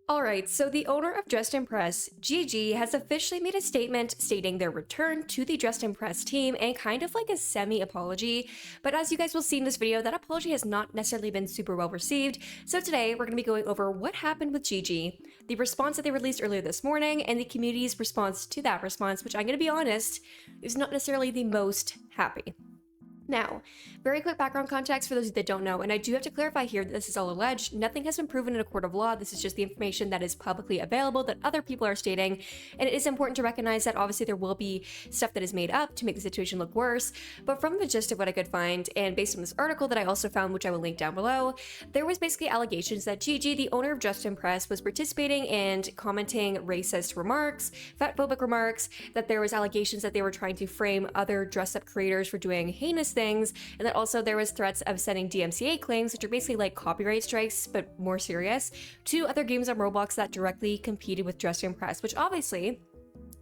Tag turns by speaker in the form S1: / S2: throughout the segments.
S1: Alright, so the owner of Dressed to Impress, Gigi, has officially made a statement stating their return to the Dressed to Impress team and kind of like a semi-apology. But as you guys will see in this video, that apology has not necessarily been super well received. So today, we're going to be going over what happened with Gigi, the response that they released earlier this morning, and the community's response to that response, which I'm going to be honest, is not necessarily the most happy. Now, very quick background context for those that don't know, and I do have to clarify here that this is all alleged. Nothing has been proven in a court of law. This is just the information that is publicly available that other people are stating, and it is important to recognize that obviously there will be stuff that is made up to make the situation look worse, but from the gist of what I could find, and based on this article that I also found, which I will link down below, there was basically allegations that Gigi, the owner of Dressed to Impress, was participating and commenting racist remarks, fatphobic remarks, that there was allegations that they were trying to frame other dress-up creators for doing heinous things, and that also there was threats of sending DMCA claims, which are basically like copyright strikes but more serious, to other games on Roblox that directly competed with Dressed to Impress, which obviously,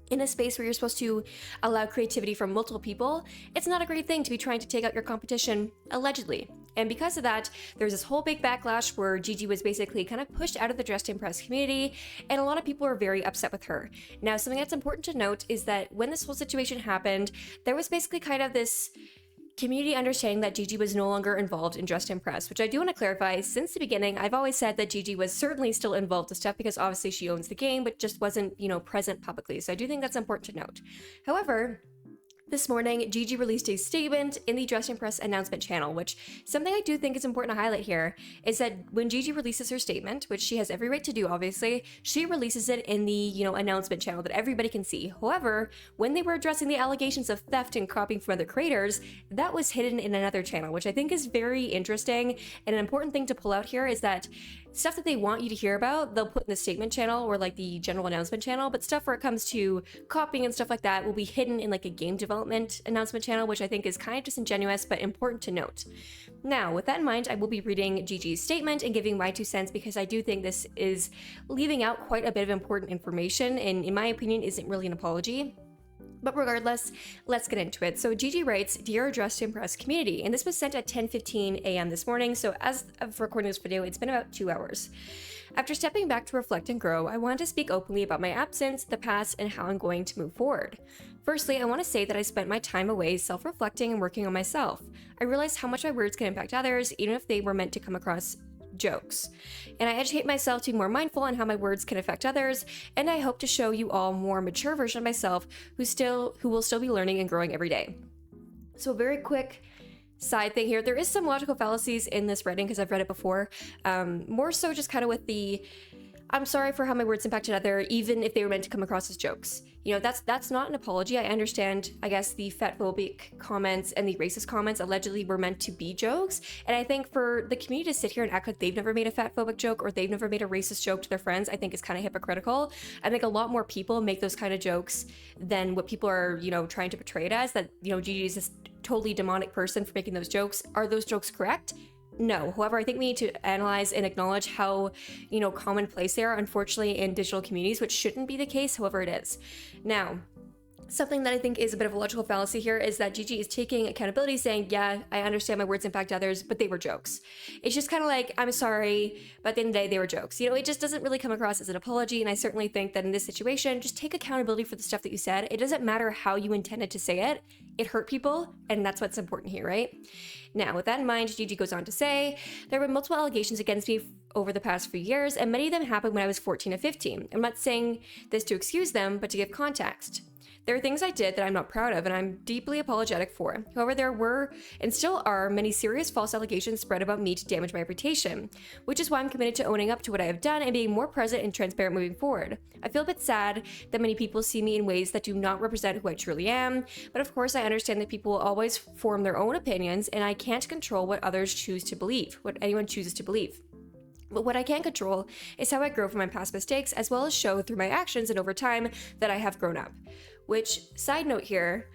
S1: in a space where you're supposed to allow creativity from multiple people, it's not a great thing to be trying to take out your competition, allegedly. And because of that, there's this whole big backlash where Gigi was basically kind of pushed out of the Dressed to Impress community, and a lot of people are very upset with her. Now, something that's important to note is that when this whole situation happened, there was basically kind of this community understanding that Gigi was no longer involved in Dressed to Impress, which I do want to clarify. Since the beginning, I've always said that Gigi was certainly still involved with stuff because obviously she owns the game, but just wasn't, present publicly. So I do think that's important to note. However, this morning, Gigi released a statement in the Dressed to Impress announcement channel, which something I do think is important to highlight here is that when Gigi releases her statement, which she has every right to do, obviously, she releases it in the, announcement channel that everybody can see. However, when they were addressing the allegations of theft and copying from other creators, that was hidden in another channel, which I think is very interesting. And an important thing to pull out here is that stuff that they want you to hear about, they'll put in the statement channel or like the general announcement channel, but stuff where it comes to copying and stuff like that will be hidden in like a game development announcement channel, which I think is kind of disingenuous, but important to note. Now, with that in mind, I will be reading Gigi's statement and giving my 2 cents because I do think this is leaving out quite a bit of important information and in my opinion isn't really an apology. But regardless, let's get into it. So Gigi writes, "Dear Dressed to Impress community," and this was sent at 10:15 a.m. this morning, so as of recording this video, it's been about 2 hours. "After stepping back to reflect and grow, I wanted to speak openly about my absence, the past, and how I'm going to move forward. Firstly, I want to say that I spent my time away self-reflecting and working on myself. I realized how much my words can impact others, even if they were meant to come across jokes. And I educate myself to be more mindful on how my words can affect others, and I hope to show you all a more mature version of myself who will still be learning and growing every day." So a very quick side thing here. There is some logical fallacies in this writing because I've read it before. More so just kind of with the, "I'm sorry for how my words impacted other, even if they were meant to come across as jokes." That's not an apology. I understand, I guess, the fatphobic comments and the racist comments allegedly were meant to be jokes. And I think for the community to sit here and act like they've never made a fatphobic joke or they've never made a racist joke to their friends, I think is kind of hypocritical. I think a lot more people make those kind of jokes than what people are, trying to portray it as, that, Gigi is this totally demonic person for making those jokes. Are those jokes correct? No. However, I think we need to analyze and acknowledge how, commonplace they are, unfortunately, in digital communities, which shouldn't be the case. However, it is. Now, something that I think is a bit of a logical fallacy here is that Gigi is taking accountability, saying, "Yeah, I understand my words impact others, but they were jokes." It's just kind of like, "I'm sorry, but at the end of the day, they were jokes." It just doesn't really come across as an apology, and I certainly think that in this situation, just take accountability for the stuff that you said. It doesn't matter how you intended to say it. It hurt people, and that's what's important here, right? Now, with that in mind, Gigi goes on to say, "There were multiple allegations against me over the past few years, and many of them happened when I was 14 to 15. I'm not saying this to excuse them, but to give context. There are things I did that I'm not proud of and I'm deeply apologetic for. However, there were and still are many serious false allegations spread about me to damage my reputation, which is why I'm committed to owning up to what I have done and being more present and transparent moving forward. I feel a bit sad that many people see me in ways that do not represent who I truly am, but of course I understand that people will always form their own opinions and I can't control what others choose to believe, what anyone chooses to believe. But what I can control is how I grow from my past mistakes, as well as show through my actions and over time that I have grown up." Which, side note here,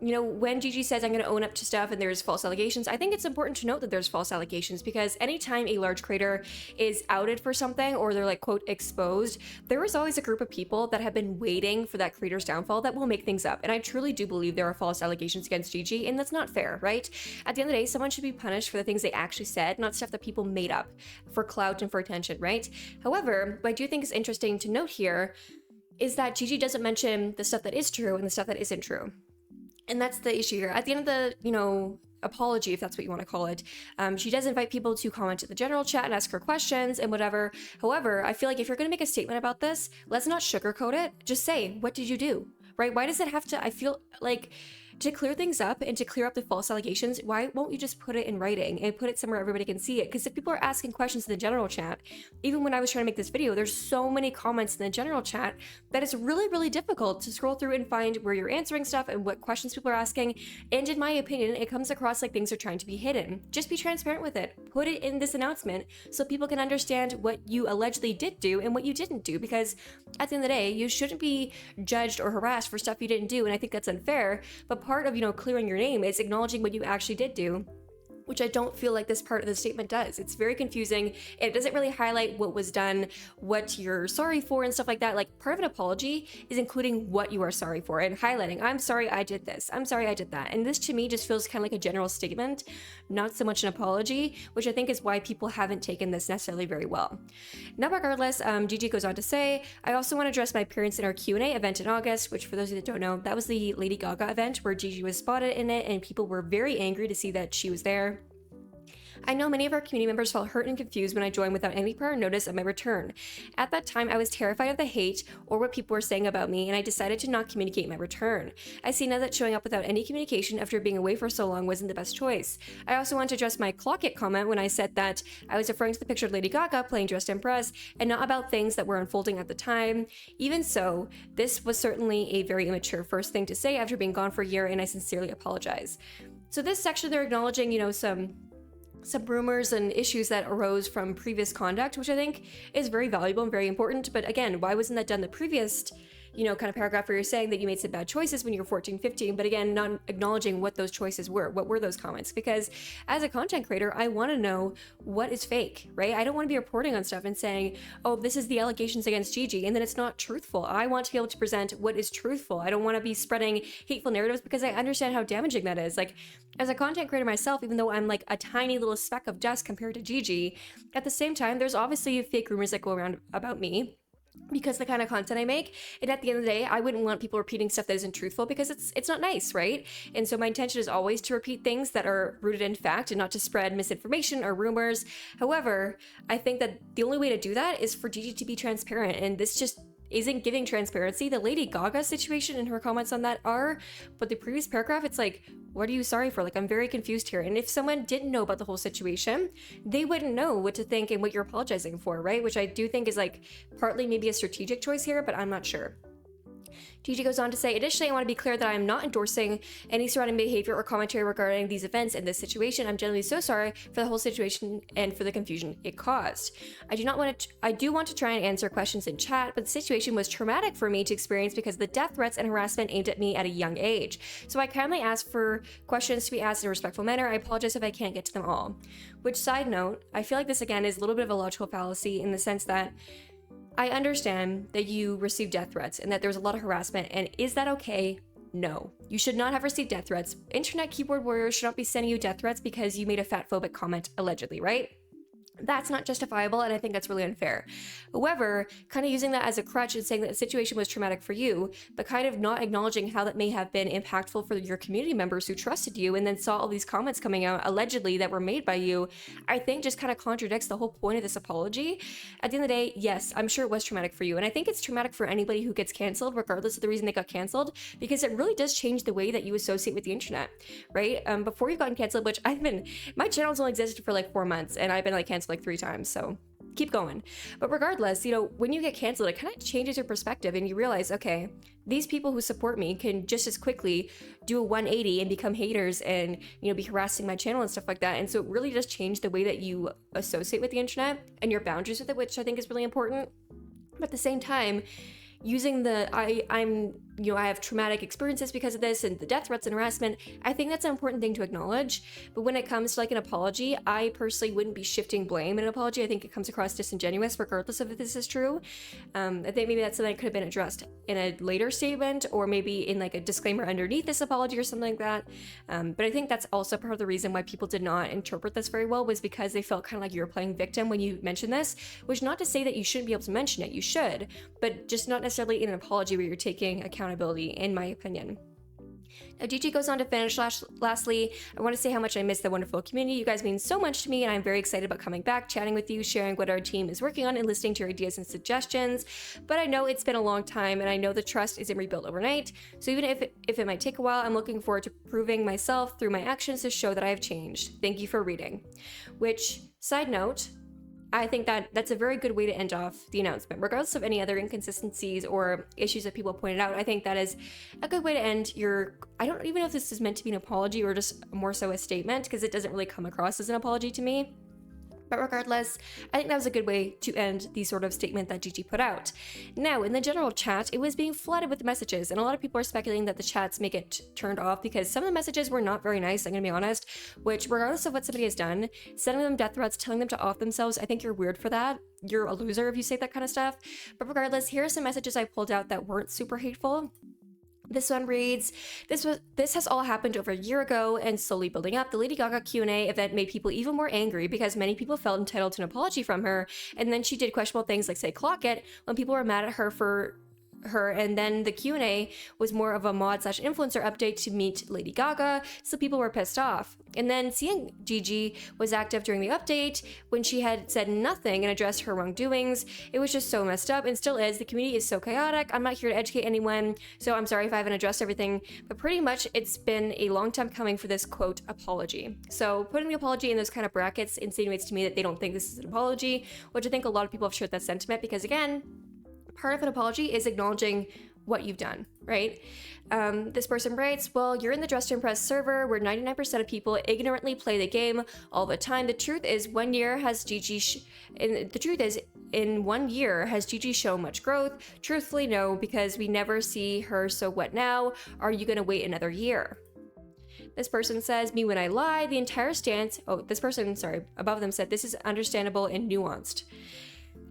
S1: you know, when Gigi says I'm going to own up to stuff and there's false allegations, I think it's important to note that there's false allegations, because anytime a large creator is outed for something or they're like, quote, exposed, there is always a group of people that have been waiting for that creator's downfall that will make things up. And I truly do believe there are false allegations against Gigi, and that's not fair, right? At the end of the day, someone should be punished for the things they actually said, not stuff that people made up for clout and for attention, right? However, what I do think is interesting to note here is that Gigi doesn't mention the stuff that is true and the stuff that isn't true. And that's the issue here. At the end of the, you know, apology, if that's what you want to call it, she does invite people to comment in the general chat and ask her questions and whatever. However, I feel like if you're going to make a statement about this, let's not sugarcoat it. Just say, what did you do? Right? Why does it have to, I feel like, to clear things up and to clear up the false allegations, why won't you just put it in writing and put it somewhere everybody can see it? Because if people are asking questions in the general chat, even when I was trying to make this video, there's so many comments in the general chat that it's really, really difficult to scroll through and find where you're answering stuff and what questions people are asking. And in my opinion, it comes across like things are trying to be hidden. Just be transparent with it. Put it in this announcement so people can understand what you allegedly did do and what you didn't do. Because at the end of the day, you shouldn't be judged or harassed for stuff you didn't do. And I think that's unfair. But part of, you know, clearing your name is acknowledging what you actually did do, which I don't feel like this part of the statement does. It's very confusing. It doesn't really highlight what was done, what you're sorry for and stuff like that. Like, part of an apology is including what you are sorry for and highlighting, I'm sorry I did this, I'm sorry I did that. And this to me just feels kind of like a general statement, not so much an apology, which I think is why people haven't taken this necessarily very well. Now, regardless, Gigi goes on to say, I also want to address my appearance in our Q&A event in August, which for those of you that don't know, that was the Lady Gaga event where Gigi was spotted in it and people were very angry to see that she was there. I know many of our community members felt hurt and confused when I joined without any prior notice of my return. At that time, I was terrified of the hate or what people were saying about me, and I decided to not communicate my return. I see now that showing up without any communication after being away for so long wasn't the best choice. I also want to address my clock it comment when I said that I was referring to the picture of Lady Gaga playing Dressed to Impress and not about things that were unfolding at the time. Even so, this was certainly a very immature first thing to say after being gone for a year, and I sincerely apologize. So this section, they're acknowledging, you know, some rumors and issues that arose from previous conduct, which I think is very valuable and very important. But again, why wasn't that done the previous, you know, kind of paragraph where you're saying that you made some bad choices when you were 14, 15, but again, not acknowledging what those choices were. What were those comments? Because as a content creator, I want to know what is fake, right? I don't want to be reporting on stuff and saying, oh, this is the allegations against Gigi, and then it's not truthful. I want to be able to present what is truthful. I don't want to be spreading hateful narratives because I understand how damaging that is. Like, as a content creator myself, even though I'm like a tiny little speck of dust compared to Gigi, at the same time, there's obviously fake rumors that go around about me, because the kind of content I make. And at the end of the day, I wouldn't want people repeating stuff that isn't truthful because it's not nice, right? And so my intention is always to repeat things that are rooted in fact and not to spread misinformation or rumors. However, I think that the only way to do that is for Gigi to be transparent, and this just isn't giving transparency. The Lady Gaga situation and her comments on that are, but the previous paragraph, it's like, what are you sorry for? Like, I'm very confused here. And if someone didn't know about the whole situation, they wouldn't know what to think and what you're apologizing for, right? Which I do think is like partly maybe a strategic choice here, but I'm not sure. Gigi goes on to say, additionally, I want to be clear that I am not endorsing any surrounding behavior or commentary regarding these events and this situation. I'm genuinely so sorry for the whole situation and for the confusion it caused. I do want to try and answer questions in chat, but the situation was traumatic for me to experience because of the death threats and harassment aimed at me at a young age. So I kindly ask for questions to be asked in a respectful manner. I apologize if I can't get to them all. Which, side note, I feel like this again is a little bit of a logical fallacy in the sense that I understand that you received death threats and that there was a lot of harassment, and is that okay? No. You should not have received death threats. Internet keyboard warriors should not be sending you death threats because you made a fatphobic comment, allegedly, right? That's not justifiable, and I think that's really unfair. However, kind of using that as a crutch and saying that the situation was traumatic for you, but kind of not acknowledging how that may have been impactful for your community members who trusted you and then saw all these comments coming out allegedly that were made by you, I think just kind of contradicts the whole point of this apology. At the end of the day, yes, I'm sure it was traumatic for you, and I think it's traumatic for anybody who gets canceled, regardless of the reason they got canceled, because it really does change the way that you associate with the internet, right? Before you've gotten canceled, which my channel's only existed for like 4 months, and I've been like canceled like 3 times, so keep going. But regardless, you know, when you get canceled, it kind of changes your perspective and you realize, okay, these people who support me can just as quickly do a 180 and become haters and, you know, be harassing my channel and stuff like that. And so it really does change the way that you associate with the internet and your boundaries with it, which I think is really important. But at the same time, using the I'm I have traumatic experiences because of this and the death threats and harassment. I think that's an important thing to acknowledge. But when it comes to like an apology, I personally wouldn't be shifting blame in an apology. I think it comes across disingenuous regardless of if this is true. I think maybe that's something that could have been addressed in a later statement, or maybe in like a disclaimer underneath this apology or something like that. But I think that's also part of the reason why people did not interpret this very well, was because they felt kind of like you were playing victim when you mentioned this, which not to say that you shouldn't be able to mention it, you should, but just not necessarily in an apology where you're taking accountability, in my opinion. Now, Gigi goes on to finish. Lastly, I want to say how much I miss the wonderful community. You guys mean so much to me, and I'm very excited about coming back, chatting with you, sharing what our team is working on, and listening to your ideas and suggestions. But I know it's been a long time, and I know the trust isn't rebuilt overnight. So even if it might take a while, I'm looking forward to proving myself through my actions to show that I have changed. Thank you for reading. Which, side note, I think that that's a very good way to end off the announcement. Regardless of any other inconsistencies or issues that people pointed out, I think that is a good way to end your... I don't even know if this is meant to be an apology or just more so a statement, because it doesn't really come across as an apology to me. But regardless, I think that was a good way to end the sort of statement that Gigi put out. Now, in the general chat, it was being flooded with messages, and a lot of people are speculating that the chats make it turned off because some of the messages were not very nice, I'm gonna be honest, which, regardless of what somebody has done, sending them death threats, telling them to off themselves, I think you're weird for that. You're a loser if you say that kind of stuff. But regardless, here are some messages I pulled out that weren't super hateful. This one reads, this has all happened over a year ago and slowly building up. The Lady Gaga Q&A event made people even more angry because many people felt entitled to an apology from her, and then she did questionable things like say clock it when people were mad at her for her, and then the Q&A was more of a mod/influencer update to meet Lady Gaga, so people were pissed off. And then seeing Gigi was active during the update when she had said nothing and addressed her wrongdoings, it was just so messed up, and still is. The community is so chaotic. I'm not here to educate anyone, so I'm sorry if I haven't addressed everything, but pretty much it's been a long time coming for this quote apology. So putting the apology in those kind of brackets insinuates to me that they don't think this is an apology, which I think a lot of people have shared that sentiment, because again, part of an apology is acknowledging what you've done, right? This person writes, well, you're in the Dressed to Impress server where 99% of people ignorantly play the game all the time. The truth is, in 1 year, has Gigi shown much growth? Truthfully, no, because we never see her, so what now? Are you gonna wait another year? This person says, me when I lie, the entire stance, above them said, this is understandable and nuanced.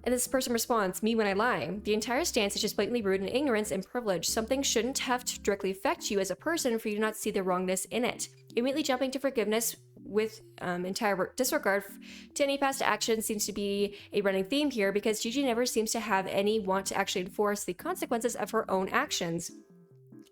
S1: And this person responds, me when I lie. The entire stance is just blatantly rude and ignorance and privilege. Something shouldn't have to directly affect you as a person for you to not see the wrongness in it. Immediately jumping to forgiveness with entire disregard to any past action seems to be a running theme here, because Gigi never seems to have any want to actually enforce the consequences of her own actions,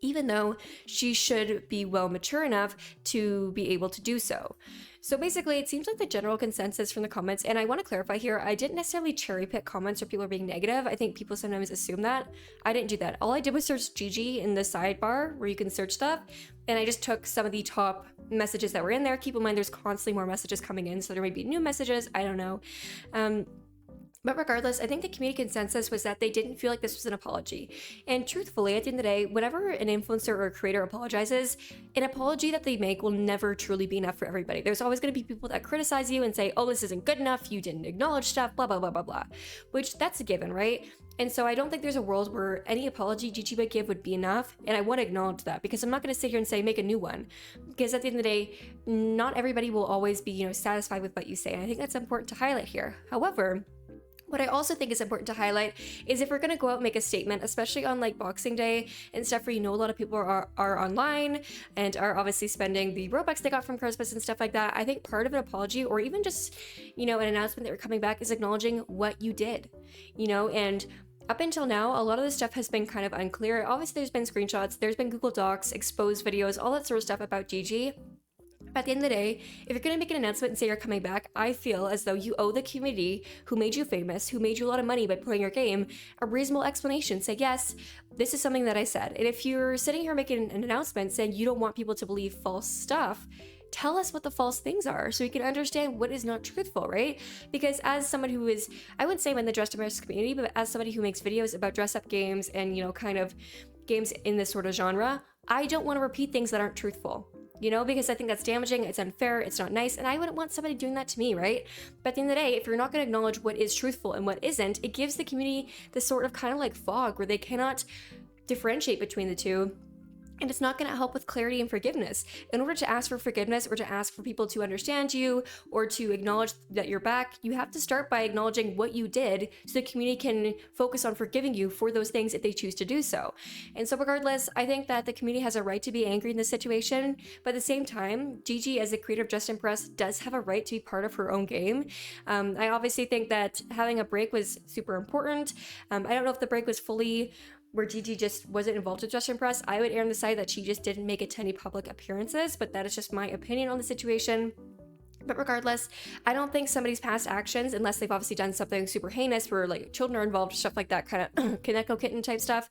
S1: even though she should be well mature enough to be able to do so. So basically, it seems like the general consensus from the comments, and I want to clarify here, I didn't necessarily cherry pick comments where people are being negative. I think people sometimes assume that. I didn't do that. All I did was search Gigi in the sidebar where you can search stuff, and I just took some of the top messages that were in there. Keep in mind, there's constantly more messages coming in, so there may be new messages, I don't know. But regardless, I think the community consensus was that they didn't feel like this was an apology. And truthfully, at the end of the day, whenever an influencer or a creator apologizes, an apology that they make will never truly be enough for everybody. There's always going to be people that criticize you and say, oh, this isn't good enough, you didn't acknowledge stuff, blah, blah, blah, blah, blah. Which, that's a given, right? And so I don't think there's a world where any apology Gigi would give would be enough, and I want to acknowledge that, because I'm not going to sit here and say make a new one, because at the end of the day, not everybody will always be, satisfied with what you say, and I think that's important to highlight here. However, what I also think is important to highlight is if we're going to go out and make a statement, especially on like Boxing Day and stuff where a lot of people are online and are obviously spending the Robux they got from Christmas and stuff like that, I think part of an apology, or even just, an announcement that you're coming back, is acknowledging what you did, and up until now, a lot of this stuff has been kind of unclear. Obviously, there's been screenshots, there's been Google Docs, exposed videos, all that sort of stuff about Gigi. At the end of the day, if you're going to make an announcement and say you're coming back, I feel as though you owe the community who made you famous, who made you a lot of money by playing your game, a reasonable explanation. Say, yes, this is something that I said. And if you're sitting here making an announcement saying you don't want people to believe false stuff, tell us what the false things are so we can understand what is not truthful, right? Because as someone who is, I wouldn't say I'm in the dress to impress community, but as somebody who makes videos about dress up games and, kind of games in this sort of genre, I don't want to repeat things that aren't truthful. Because I think that's damaging, it's unfair, it's not nice, and I wouldn't want somebody doing that to me, right? But at the end of the day, if you're not going to acknowledge what is truthful and what isn't, it gives the community this sort of kind of like fog where they cannot differentiate between the two. And it's not going to help with clarity and forgiveness. In order to ask for forgiveness or to ask for people to understand you or to acknowledge that you're back, you have to start by acknowledging what you did so the community can focus on forgiving you for those things if they choose to do so. And so regardless, I think that the community has a right to be angry in this situation, but at the same time, Gigi, as the creator of Just Impress, does have a right to be part of her own game. I obviously think that having a break was super important. I don't know if the break was fully where Gigi just wasn't involved with Just Impress. I would err on the side that she just didn't make it to any public appearances, but that is just my opinion on the situation. But regardless, I don't think somebody's past actions, unless they've obviously done something super heinous where like children are involved, stuff like that, kind of Kaneko kitten type stuff.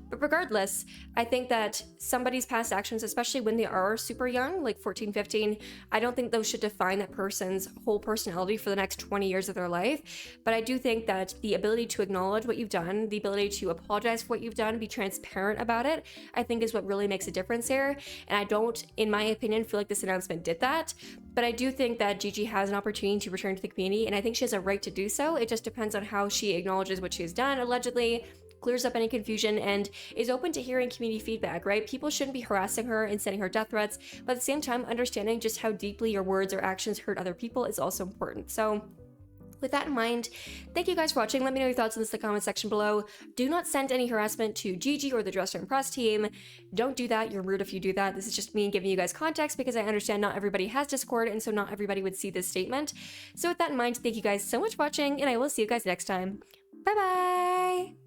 S1: But regardless, I think that somebody's past actions, especially when they are super young, like 14, 15, I don't think those should define that person's whole personality for the next 20 years of their life. But I do think that the ability to acknowledge what you've done, the ability to apologize for what you've done, be transparent about it, I think is what really makes a difference here. And I don't, in my opinion, feel like this announcement did that. But I do think that Gigi has an opportunity to return to the community, and I think she has a right to do so. It just depends on how she acknowledges what she has done, allegedly, clears up any confusion, and is open to hearing community feedback, right? People shouldn't be harassing her and sending her death threats, but at the same time, understanding just how deeply your words or actions hurt other people is also important. So with that in mind, thank you guys for watching. Let me know your thoughts in the comment section below. Do not send any harassment to Gigi or the Just Impress team. Don't do that. You're rude if you do that. This is just me giving you guys context because I understand not everybody has Discord, and so not everybody would see this statement. So with that in mind, thank you guys so much for watching, and I will see you guys next time. Bye bye!